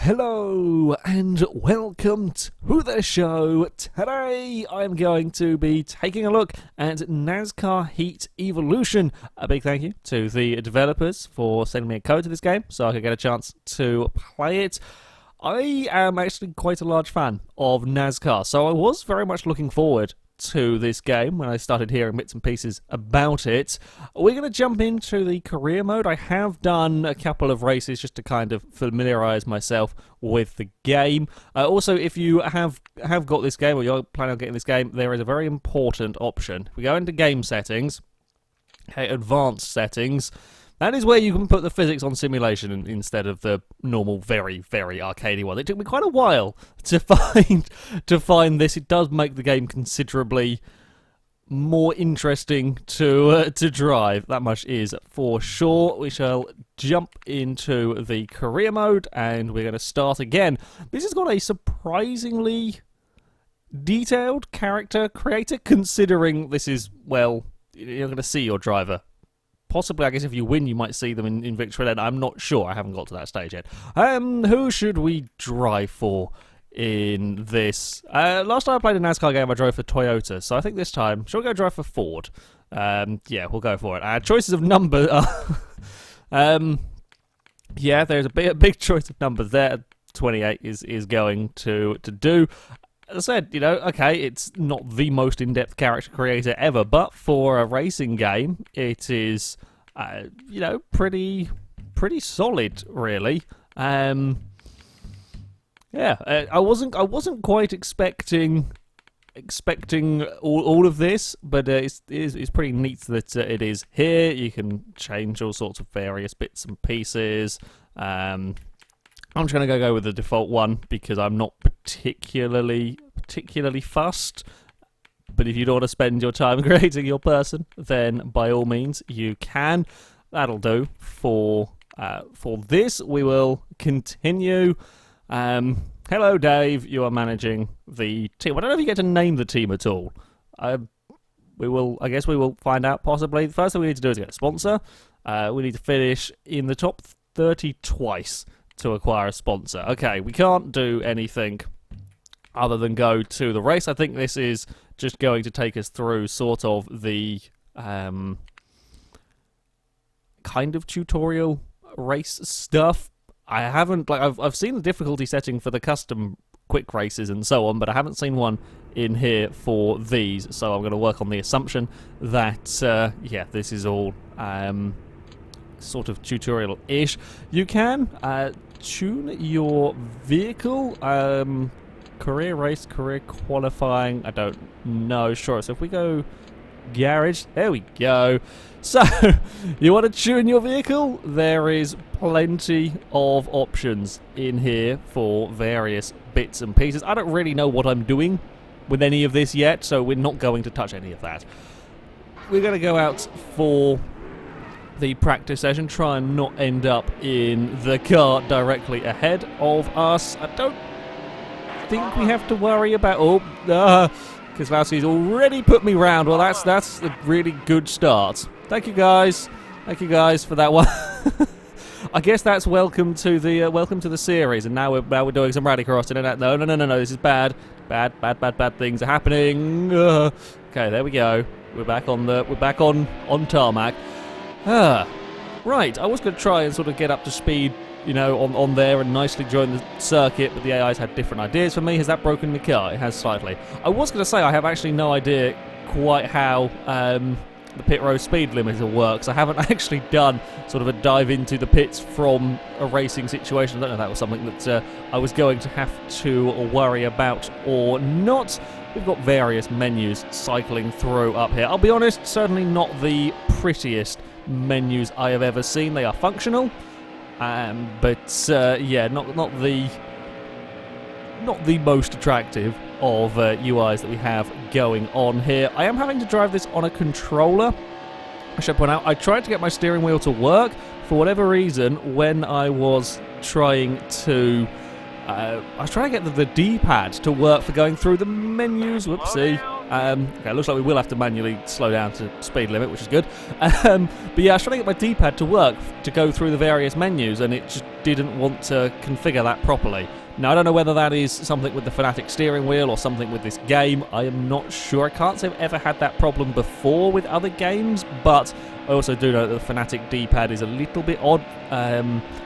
Hello and welcome to the show. Today I'm going to be taking a look at Nascar Heat Evolution. A big thank you to the developers for sending me a code to this game so I could get a chance to play it. I am actually quite a large fan of NASCAR, so I was very much looking forward to this game when I started hearing bits and pieces about it. We're going to jump into the career mode. I have done a couple of races just to kind of familiarise myself with the game. Also, if you have got this game or you're planning on getting this game, there is a very important option. We go into game settings, okay, advanced settings. That is where you can put the physics on simulation instead of the normal, very, very arcadey one. It took me quite a while to find this. It does make the game considerably more interesting to drive. That much is for sure. We shall jump into the career mode, and we're going to start again. This has got a surprisingly detailed character creator, considering this is, well, you're going to see your driver. Possibly, I guess, if you win, you might see them in victory lane. I'm not sure. I haven't got to that stage yet. Who should we drive for in this? Last time I played a NASCAR game, I drove for Toyota. So I think this time, shall we go drive for Ford? Yeah, we'll go for it. Choices of number yeah, there's a big choice of numbers there. 28 is going to do. As I said, you know, okay, it's not the most in-depth character creator ever, but for a racing game, it is, you know, pretty solid, really. Yeah, I wasn't quite expecting all of this, but it's pretty neat that it is here. You can change all sorts of various bits and pieces. I'm just going to go with the default one because I'm not particularly fussed. But if you don't want to spend your time creating your person, then by all means you can. That'll do for this. We will continue. Hello, Dave. You are managing the team. I don't know if you get to name the team at all. I guess we will find out possibly. The first thing we need to do is get a sponsor. We need to finish in the top 30 twice to acquire a sponsor. Okay, we can't do anything other than go to the race. I think this is just going to take us through sort of the kind of tutorial race stuff. I haven't, like, I've seen the difficulty setting for the custom quick races and so on, but I haven't seen one in here for these, so I'm going to work on the assumption that yeah, this is all sort of tutorial-ish. You can tune your vehicle. Career race, career qualifying, I don't know. Sure, so if we go garage, there we go. So, you want to tune your vehicle? There is plenty of options in here for various bits and pieces. I don't really know what I'm doing with any of this yet, so we're not going to touch any of that. We're going to go out for the practice session, try and not end up in the car directly ahead of us. I don't think we have to worry about... Kozlowski's already put me round. Well, that's a really good start. Thank you guys for that one. I guess that's welcome to the series, and now we're doing some rallycrossing and that. No, this is bad things are happening. Okay, there we go. We're back on tarmac. Right, I was going to try and sort of get up to speed, you know, on there and nicely join the circuit, but the AI's had different ideas for me. Has that broken the car? It has slightly. I was going to say I have actually no idea quite how the pit road speed limiter works. I haven't actually done sort of a dive into the pits from a racing situation. I don't know if that was something that I was going to have to worry about or not. We've got various menus cycling through up here. I'll be honest, certainly not the prettiest menus I have ever seen. They are functional, but yeah, not the most attractive of UIs that we have going on here. I am having to drive this on a controller. I should point out, I tried to get my steering wheel to work. For whatever reason, when I was trying to get the D-pad to work for going through the menus. Whoopsie. Okay, looks like we will have to manually slow down to speed limit, which is good. But yeah, I was trying to get my D-pad to work to go through the various menus, and it just didn't want to configure that properly. Now, I don't know whether that is something with the Fanatic steering wheel or something with this game. I am not sure. I can't say I've ever had that problem before with other games, but I also do know that the Fanatic D-pad is a little bit odd.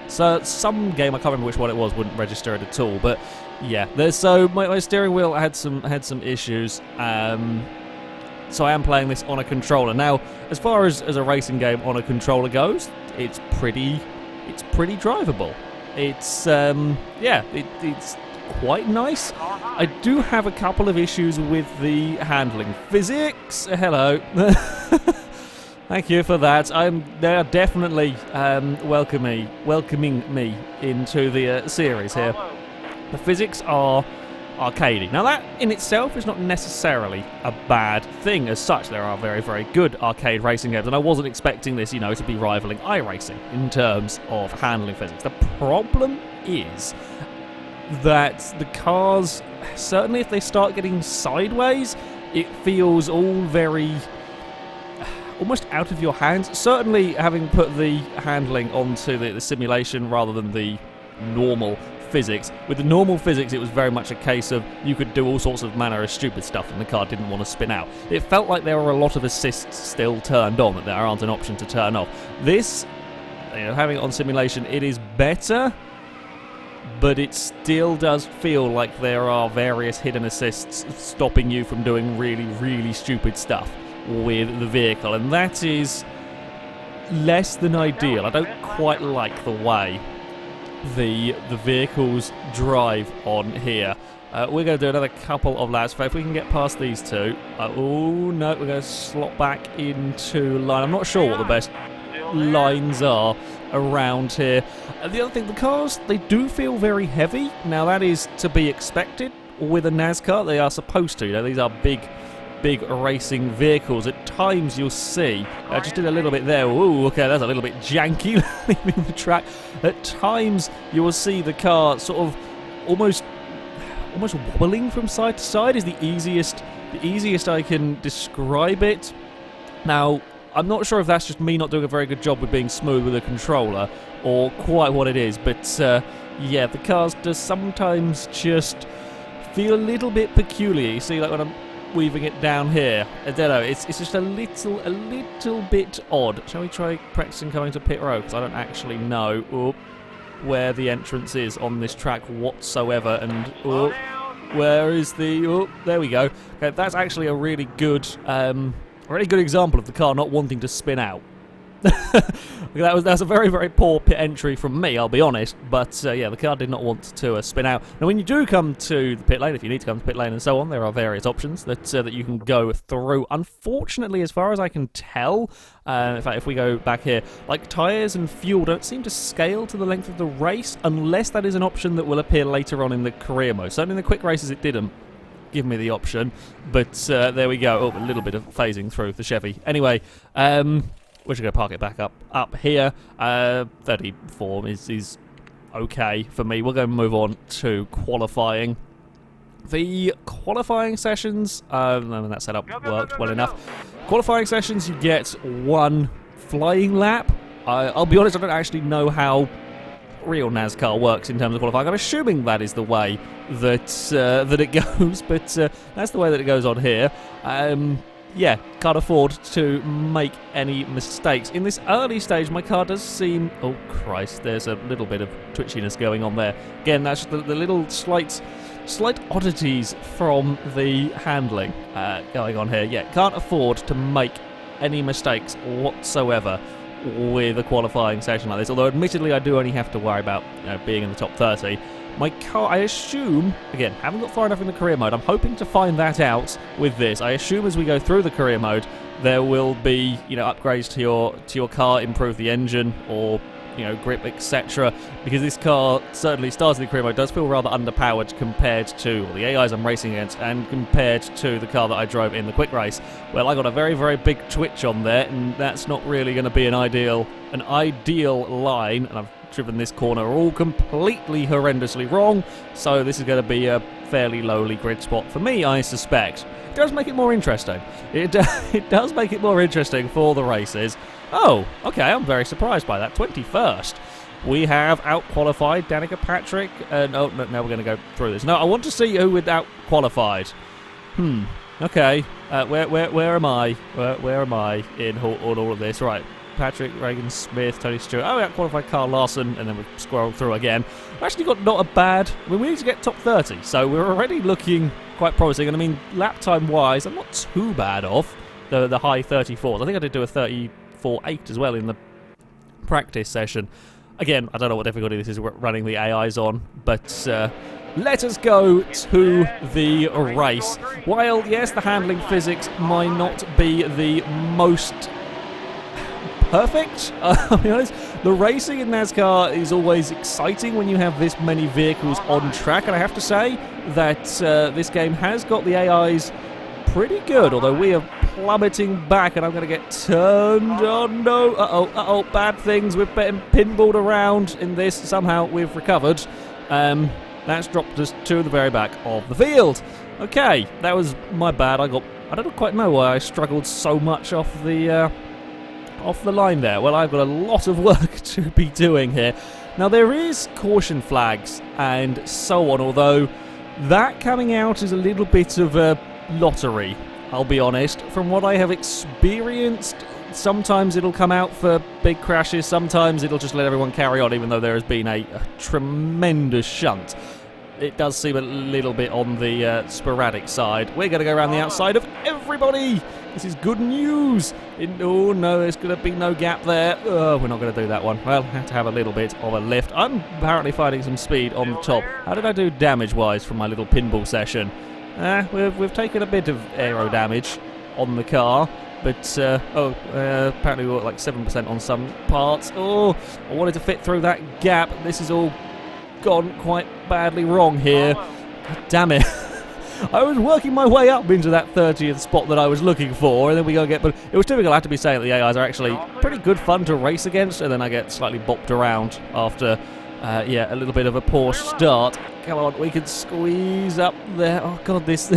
So some game, I can't remember which one it was, wouldn't register it at all. But yeah, so my steering wheel had some issues. So I am playing this on a controller. Now, as far as a racing game on a controller goes, it's pretty drivable. It's it's quite nice. I do have a couple of issues with the handling. Physics, hello. Thank you for that. They are definitely welcoming me into the series here. The physics are arcadey. Now that in itself is not necessarily a bad thing as such. There are very, very good arcade racing games, and I wasn't expecting this, to be rivaling iRacing in terms of handling physics. The problem is that the cars, certainly if they start getting sideways, it feels all very almost out of your hands. Certainly having put the handling onto the simulation rather than the normal physics. With the normal physics, it was very much a case of you could do all sorts of manner of stupid stuff and the car didn't want to spin out. It felt like there were a lot of assists still turned on, that there aren't an option to turn off. This, having it on simulation, it is better, but it still does feel like there are various hidden assists stopping you from doing really, really stupid stuff with the vehicle, and that is less than ideal. I don't quite like the way the vehicles drive on here. We're going to do another couple of laps. If we can get past these two. Oh no, we're going to slot back into line. I'm not sure what the best lines are around here. The other thing, the cars, they do feel very heavy. Now that is to be expected with a NASCAR. They are supposed to. These are big racing vehicles. At times you'll see, I just did a little bit there. Ooh, okay, that's a little bit janky leaving the track. At times you will see the car sort of almost wobbling from side to side is the easiest I can describe it. Now, I'm not sure if that's just me not doing a very good job with being smooth with a controller or quite what it is, but yeah, the cars does sometimes just feel a little bit peculiar. You see, like when I'm weaving it down here, I don't know, it's just a little bit odd. Shall we try practicing coming to pit road, because I don't actually know where the entrance is on this track whatsoever, and where is the there we go. Okay, that's actually a really good example of the car not wanting to spin out. That's a very, very poor pit entry from me, I'll be honest, but yeah, the car did not want to spin out. Now, when you do come to the pit lane, if you need to come to the pit lane and so on, there are various options that you can go through. Unfortunately, as far as I can tell, in fact, if we go back here, like tyres and fuel don't seem to scale to the length of the race, unless that is an option that will appear later on in the career mode. Certainly in the quick races it didn't give me the option, but there we go. A little bit of phasing through the Chevy. Anyway, we're just going to park it back up here. 34 is okay for me. We're going to move on to qualifying. The qualifying sessions, that setup worked well enough. Qualifying sessions, you get one flying lap. I'll be honest, I don't actually know how real NASCAR works in terms of qualifying. I'm assuming that is the way that it goes, but that's the way that it goes on here. Yeah, can't afford to make any mistakes. In this early stage, my car does seem... Oh, Christ, there's a little bit of twitchiness going on there. Again, that's the little slight oddities from the handling going on here. Yeah, can't afford to make any mistakes whatsoever with a qualifying session like this. Although, admittedly, I do only have to worry about being in the top 30. My car, I assume, again, haven't got far enough in the career mode. I'm hoping to find that out with this. I assume as we go through the career mode, there will be, upgrades to your car, improve the engine, or grip, etc. Because this car certainly starts in the career mode does feel rather underpowered compared to the AIs I'm racing against, and compared to the car that I drove in the quick race. Well, I got a very, very big twitch on there, and that's not really going to be an ideal line. And I've driven this corner all completely horrendously wrong, so this is going to be a fairly lowly grid spot for me, I suspect. It does make it more interesting. It does make it more interesting for the races. Oh, okay, I'm very surprised by that. 21st. we have out-qualified Danica Patrick. No, now we're going to go through this. No, I want to see who with out-qualified. Okay. Where am I? Where am I in all of this? Right. Patrick, Reagan Smith, Tony Stewart. Oh, out-qualified Carl Larson, and then we've scrolled through again. We've actually got not a bad... I mean, we need to get top 30, so we're already looking quite promising. And I mean, lap time-wise, I'm not too bad off the high 34s. I think I did do a 34.8 as well in the practice session. Again, I don't know what difficulty this is running the AIs on, but let us go to the race. While, yes, the handling physics might not be the most perfect, I'll be honest, the racing in NASCAR is always exciting when you have this many vehicles on track, and I have to say that this game has got the AIs pretty good, although we are plummeting back, and I'm going to get turned on. No, bad things. We're getting pinballed around in this. Somehow we've recovered. That's dropped us to the very back of the field. Okay, that was my bad. I don't quite know why I struggled so much off the line there. Well, I've got a lot of work to be doing here. Now, there is caution flags and so on, although that coming out is a little bit of a lottery, I'll be honest. From what I have experienced, sometimes it'll come out for big crashes, sometimes it'll just let everyone carry on, even though there has been a tremendous shunt. It does seem a little bit on the sporadic side. We're going to go around the outside of everybody. This is good news. Oh no, there's going to be no gap there. We're not going to do that one. Well, have to have a little bit of a lift. I'm apparently finding some speed on the top. How did I do damage-wise from my little pinball session? We've taken a bit of aero damage on the car, but apparently we're like 7% on some parts. Oh, I wanted to fit through that gap. This is all gone quite badly wrong here. God damn it. I was working my way up into that 30th spot that I was looking for, and then we go get... But it was typical, I have to be saying that the AIs are actually pretty good fun to race against, and then I get slightly bopped around after, a little bit of a poor start. Come on, we can squeeze up there. Oh, God, this...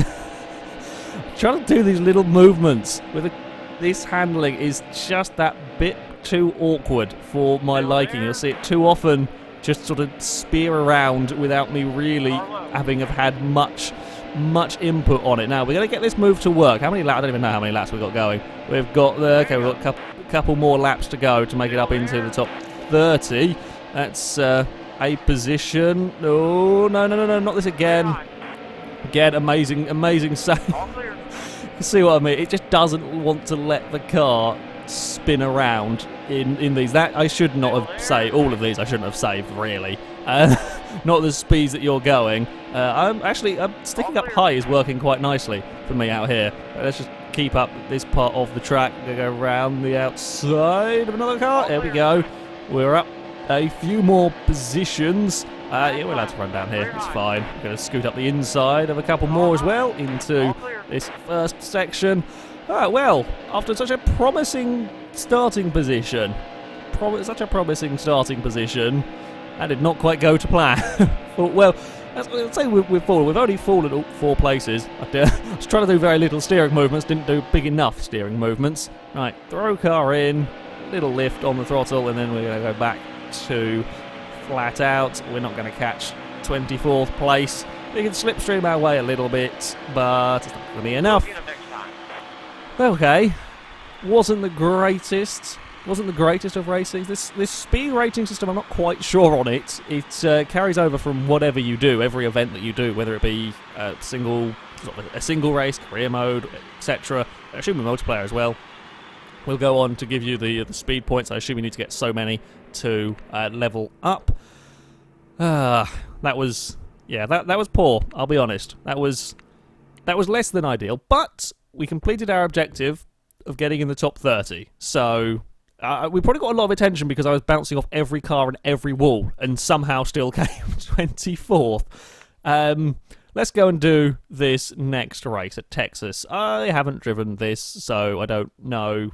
trying to do these little movements with this handling is just that bit too awkward for my liking. You'll see it too often just sort of spear around without me really having have had much input on it. Now, we're going to get this move to work. How many laps? I don't even know how many laps we've got going. We've got a couple more laps to go to make it up into the top 30. That's a position. Oh, no, not this again. Again, amazing save. You see what I mean? It just doesn't want to let the car spin around in these. That I should not have saved. All of these I shouldn't have saved, really. Not the speeds that you're going. I'm sticking up high is working quite nicely for me out here. Let's just keep up this part of the track. We're going to go around the outside of another car. There we go. We're up a few more positions. We're allowed to run down here. It's fine. We're going to scoot up the inside of a couple more as well into this first section. Well, after such a promising starting position, that did not quite go to plan. Well, I'd say we've fallen. We've only fallen all 4 places. I was trying to do very little steering movements, didn't do big enough steering movements. Right, throw car in, little lift on the throttle, and then we're going to go back to flat out. We're not going to catch 24th place. We can slipstream our way a little bit, but it's not going to be enough. Okay, wasn't the greatest of racings. This speed rating system, I'm not quite sure on it. It carries over from whatever you do, every event that you do, whether it be a single race, career mode, etc. I assume a multiplayer as well. We'll go on to give you the speed points. I assume you need to get so many to level up. That was poor. I'll be honest. That was less than ideal, but we completed our objective of getting in the top 30. So we probably got a lot of attention because I was bouncing off every car and every wall, and somehow still came 24th. Let's go and do this next race at Texas. I haven't driven this, so I don't know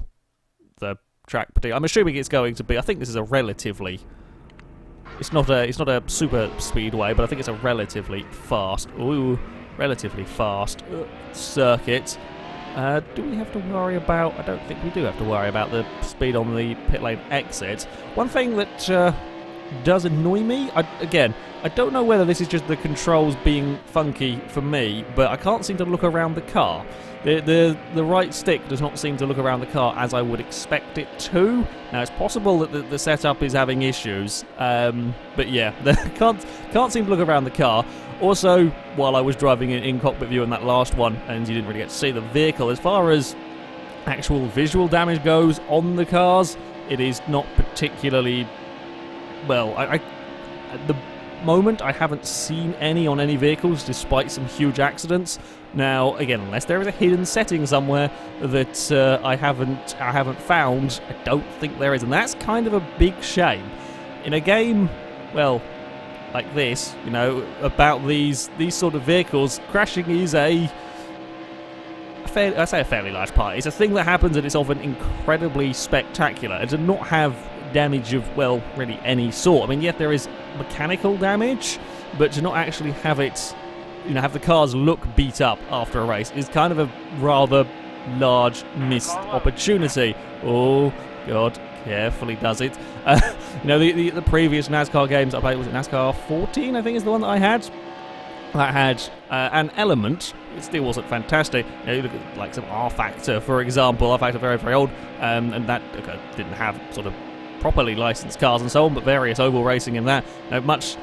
the track particularly. I'm assuming it's going to be. I think this is a relatively. It's not a super speedway, but I think it's a relatively fast circuit. Do we have to worry about... I don't think we do have to worry about the speed on the pit lane exit. One thing that does annoy me. Again, I don't know whether this is just the controls being funky for me, but I can't seem to look around the car. The right stick does not seem to look around the car as I would expect it to. Now, it's possible that the setup is having issues, but yeah, can't seem to look around the car. Also, while I was driving in cockpit view in that last one, and you didn't really get to see the vehicle, as far as actual visual damage goes on the cars, it is not particularly... Well, at the moment, I haven't seen any on any vehicles, despite some huge accidents. Now, again, unless there is a hidden setting somewhere that I haven't found, I don't think there is, and that's kind of a big shame. In a game, well, like this, you know, about these sort of vehicles, crashing is I say a fairly large part. It's a thing that happens, and it's often incredibly spectacular. And to not have damage of, well, really any sort. I mean, yet there is mechanical damage, but to not actually have it, you know, have the cars look beat up after a race is kind of a rather large missed opportunity. Oh, God, carefully does it. You know, the previous NASCAR games I played, was it NASCAR 14, I think is the one that I had? That had an element. It still wasn't fantastic. You know, you look at like some R-Factor, for example. R-Factor, very, very old, and that didn't have sort of properly licensed cars and so on, but various oval racing in that. You know, much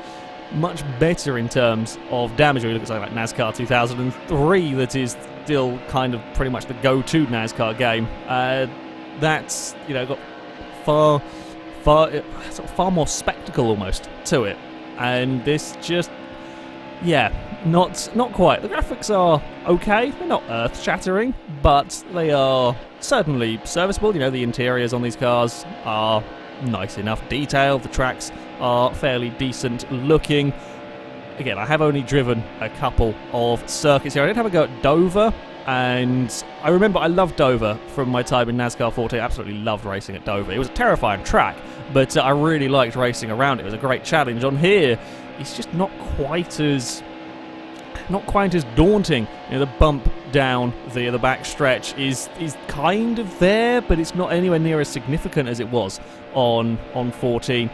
better in terms of damage. We look at something like NASCAR 2003, that is still kind of pretty much the go-to NASCAR game. That's, you know, got far more spectacle almost to it, and this just, yeah, not quite. The graphics are okay. They're not earth-shattering, but they are certainly serviceable. You know, the interiors on these cars are nice enough detail. The tracks are fairly decent looking. Again, I have only driven a couple of circuits here. I did have a go at Dover, and I remember I loved Dover from my time in NASCAR 14. I absolutely loved racing at Dover. It was a terrifying track, but I really liked racing around it. It was a great challenge. On here, it's just not quite as daunting. You know, the bump down the back stretch is kind of there, but it's not anywhere near as significant as it was on 14.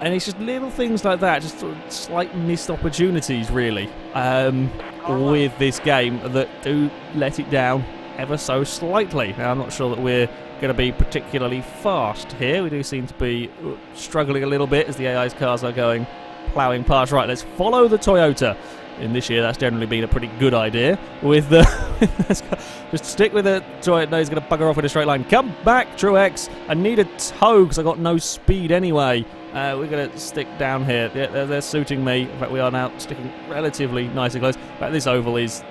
And it's just little things like that, just sort of slight missed opportunities, really, with this game that do let it down ever so slightly. Now, I'm not sure that we're going to be particularly fast here. We do seem to be struggling a little bit as the AI's cars are going ploughing past. Right, let's follow the Toyota. In this year, that's generally been a pretty good idea. With just stick with it. Toyota, no, he's going to bugger off in a straight line. Come back, Truex. I need a tow because I got no speed anyway. We're going to stick down here. They're suiting me. In fact, we are now sticking relatively nice and close. In fact, this oval is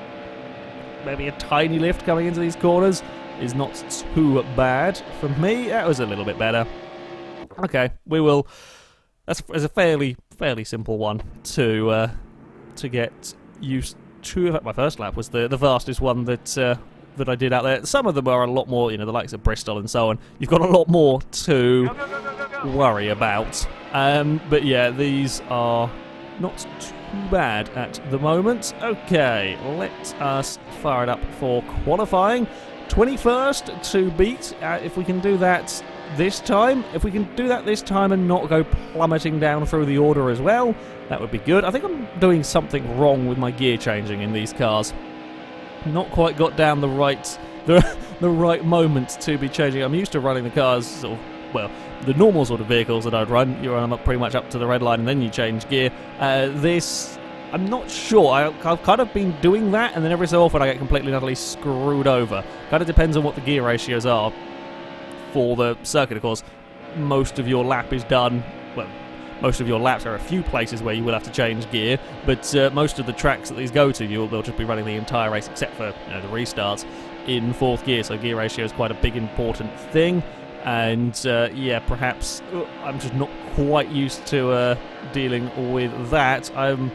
maybe a tiny lift coming into these corners. Is not too bad for me. That was a little bit better. Okay, we will. That's a fairly simple one to get used to. In fact, my first lap was the fastest one that I did out there. Some of them are a lot more, you know, the likes of Bristol and so on. You've got a lot more to worry about. But yeah, these are not too bad at the moment. Okay, let us fire it up for qualifying. 21st to beat. If we can do that this time. If we can do that this time and not go plummeting down through the order as well, that would be good. I think I'm doing something wrong with my gear changing in these cars. Not quite got down the right moment to be changing. I'm used to running the cars sort of, well, the normal sort of vehicles that I'd run. You run them up pretty much up to the red line and then you change gear. This, I'm not sure. I've kind of been doing that, and then every so often I get completely and utterly screwed over. Kind of depends on what the gear ratios are for the circuit, of course. Most of your lap is done, well, most of your laps. There are a few places where you will have to change gear, but most of the tracks that these go to, they'll just be running the entire race, except for, you know, the restarts, in fourth gear. So gear ratio is quite a big important thing, and yeah, perhaps I'm just not quite used to dealing with that. I'm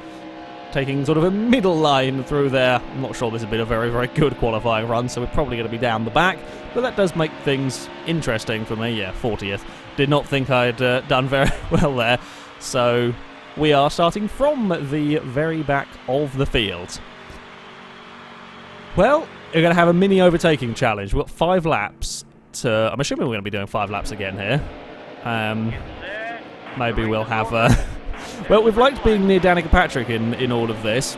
taking sort of a middle line through there. I'm not sure this has been a very, very good qualifying run, so we're probably going to be down the back, but that does make things interesting for me. Yeah, 40th. Did not think I'd done very well there. So we are starting from the very back of the field. Well, we're going to have a mini overtaking challenge. We've got 5 laps to... I'm assuming we're going to be doing 5 laps again here. maybe we'll have... well, we've liked being near Danica Patrick in all of this.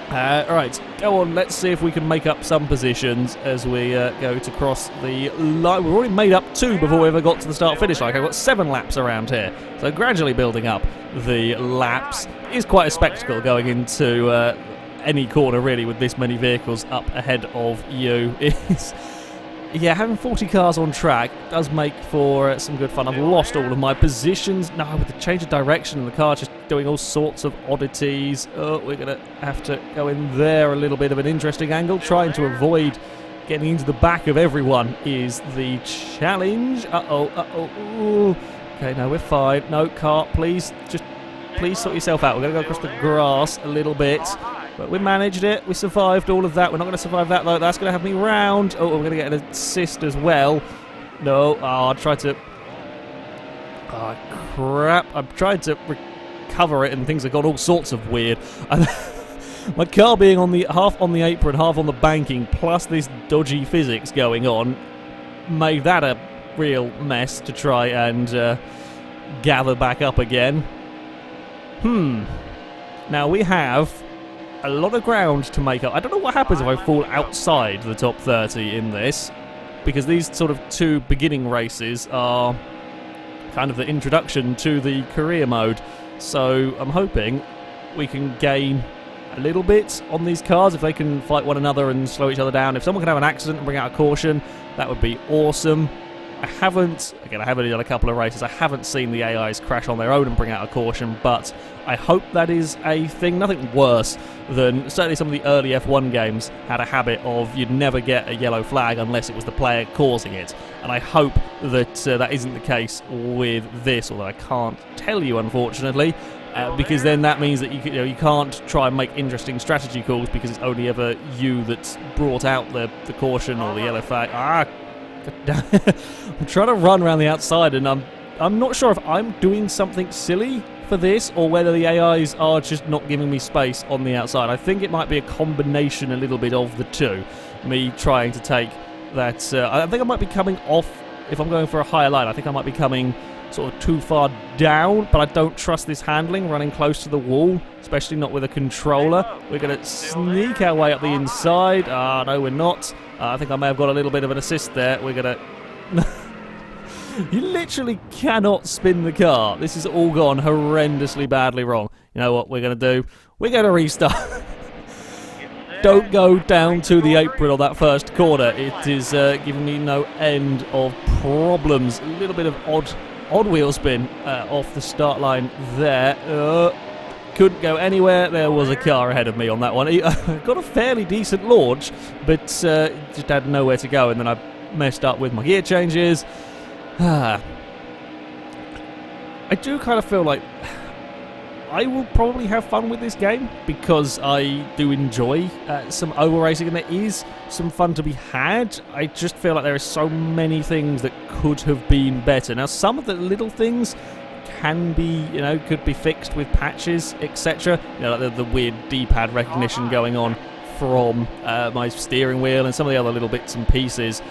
Alright, go on, let's see if we can make up some positions as we go to cross the line. We've already made up 2 before we ever got to the start-finish line. I've got 7 laps around here, so gradually building up the laps is quite a spectacle going into any corner, really, with this many vehicles up ahead of you. Yeah, having 40 cars on track does make for some good fun. I've lost all of my positions. No, with the change of direction and the car just doing all sorts of oddities. Oh, we're going to have to go in there, a little bit of an interesting angle. Trying to avoid getting into the back of everyone is the challenge. Uh-oh. Okay, no, we're fine. No, car, please sort yourself out. We're going to go across the grass a little bit. But we managed it. We survived all of that. We're not going to survive that, though. That's going to have me round. Oh, we're going to get an assist as well. No. Oh, I tried to... Oh, crap. I've tried to recover it, and things have got all sorts of weird. My car being on the half on the apron, half on the banking, plus this dodgy physics going on, made that a real mess to try and gather back up again. Now, we have a lot of ground to make up. I don't know what happens if I fall outside the top 30 in this, because these sort of 2 beginning races are kind of the introduction to the career mode. So I'm hoping we can gain a little bit on these cars if they can fight one another and slow each other down. If someone can have an accident and bring out a caution, that would be awesome. I have only done a couple of races. I haven't seen the AIs crash on their own and bring out a caution, but I hope that is a thing. Nothing worse than, certainly some of the early F1 games had a habit of you'd never get a yellow flag unless it was the player causing it. And I hope that that isn't the case with this, although I can't tell you, unfortunately, because then that means that you can't try and make interesting strategy calls because it's only ever you that's brought out the caution or the yellow flag. I'm trying to run around the outside, and I'm not sure if I'm doing something silly for this or whether the AIs are just not giving me space on the outside. I think it might be a combination a little bit of the two. Me trying to take that... I think I might be coming off, if I'm going for a higher line, I think I might be coming sort of too far down, but I don't trust this handling, running close to the wall, especially not with a controller. We're going to sneak our way up the inside. No, we're not. I think I may have got a little bit of an assist there. We're going to... You literally cannot spin the car. This has all gone horrendously badly wrong. You know what we're going to do? We're going to restart. Don't go down to the apron on that first corner. It is giving me no end of problems. A little bit of odd wheel spin off the start line there. Couldn't go anywhere. There was a car ahead of me on that one. Got a fairly decent launch, but just had nowhere to go, and then I messed up with my gear changes. I do kind of feel like I will probably have fun with this game because I do enjoy some oval racing, and there is some fun to be had. I just feel like there are so many things that could have been better. Now, some of the little things can be, could be fixed with patches, etc. Like the weird D-pad recognition going on from my steering wheel and some of the other little bits and pieces.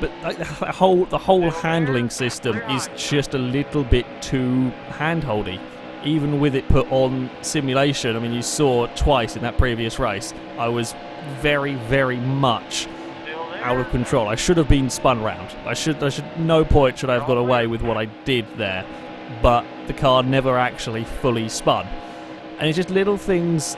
But the whole handling system is just a little bit too handholdy. Even with it put on simulation, I mean, you saw twice in that previous race, I was very, very much out of control. I should have been spun round. No point should I have got away with what I did there. But the car never actually fully spun. And it's just little things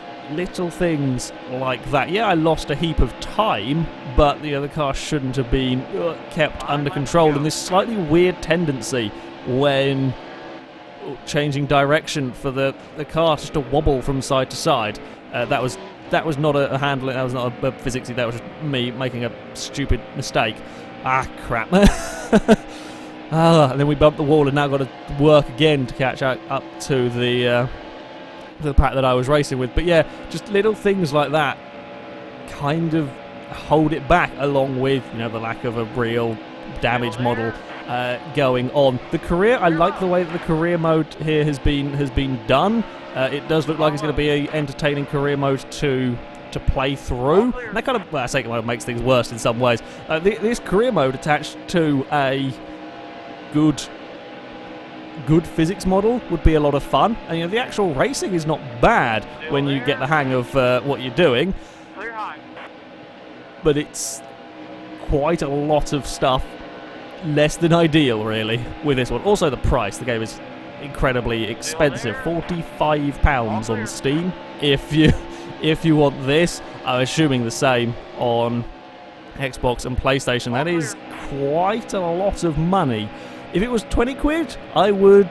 like that. Yeah, I lost a heap of time, but the car shouldn't have been kept under control. And this slightly weird tendency when changing direction for the car just to wobble from side to side. That was not a handling, that was not a physics, that was just me making a stupid mistake. Crap. And then we bumped the wall and now got to work again to catch up to the pack that I was racing with. But yeah, just little things like that kind of hold it back, along with the lack of a real damage model going on. The career, I like the way that the career mode here has been done. It does look like it's going to be an entertaining career mode to play through. And that kind of, I say it makes things worse in some ways. This career mode attached to a good good physics model would be a lot of fun. And you know, the actual racing is not bad when you get the hang of what you're doing. But it's quite a lot of stuff, less than ideal, really, with this one. Also, the price. The game is incredibly expensive, £45 on Steam. If you want this, I'm assuming the same on Xbox and PlayStation. That is quite a lot of money. If it was 20 quid, I would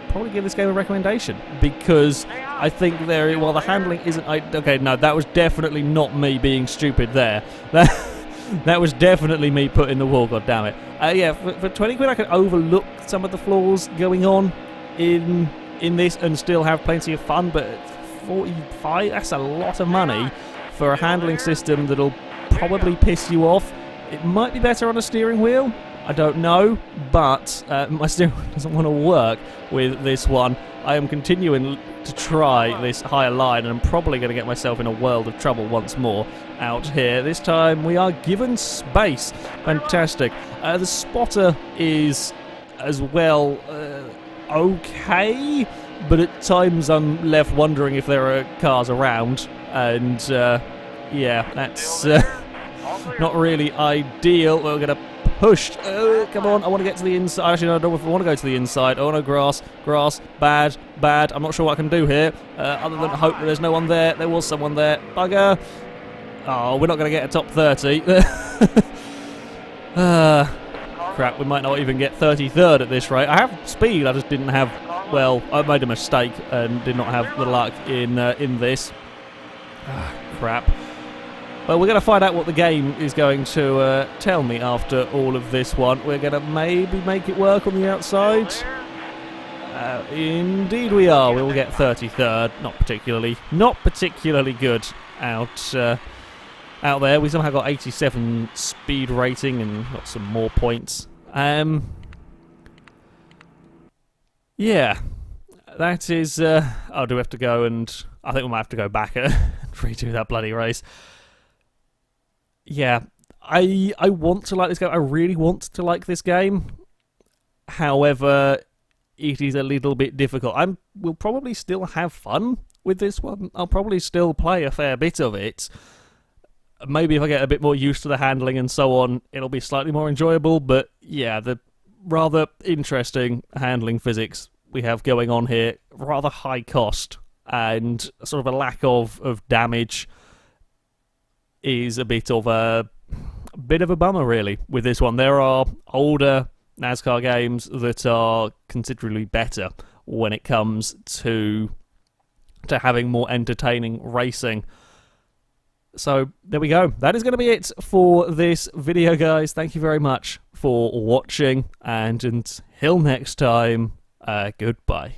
probably give this game a recommendation, because I think while the handling isn't... okay, no, that was definitely not me being stupid there. That was definitely me putting the wall, god damn it. Yeah, for 20 quid I could overlook some of the flaws going on in this and still have plenty of fun, but 45, that's a lot of money for a handling system that'll probably piss you off. It might be better on a steering wheel, I don't know, but my steering wheel doesn't want to work with this one. I am continuing to try this higher line, and I'm probably going to get myself in a world of trouble once more out here. This time we are given space. Fantastic. The spotter is as well okay, but at times I'm left wondering if there are cars around, and yeah, that's not really ideal. We're going to push. Come on, I want to get to the inside. Actually, no, I don't know if I want to go to the inside. Oh no, grass, bad. I'm not sure what I can do here, other than hope that there's no one there. There was someone there. Bugger. Oh, we're not going to get a top 30. Crap, we might not even get 33rd at this rate. I have speed, I just didn't have... well, I made a mistake and did not have the luck in this. Crap. Well, we're going to find out what the game is going to tell me after all of this one. We're going to maybe make it work on the outside. Indeed we are. We'll get 33rd. Not particularly good out there. We somehow got 87 speed rating and got some more points. Yeah. That is... oh, do we have to go and... I think we might have to go back and redo that bloody race. Yeah, I want to like this game. I really want to like this game. However, it is a little bit difficult. We'll probably still have fun with this one. I'll probably still play a fair bit of it. Maybe if I get a bit more used to the handling and so on, it'll be slightly more enjoyable. But yeah, the rather interesting handling physics we have going on here, rather high cost, and sort of a lack of damage is a bit of a bummer, really, with this one. There are older NASCAR games that are considerably better when it comes to having more entertaining racing. So there we go. That is going to be it for this video, guys. Thank you very much for watching, and until next time, goodbye.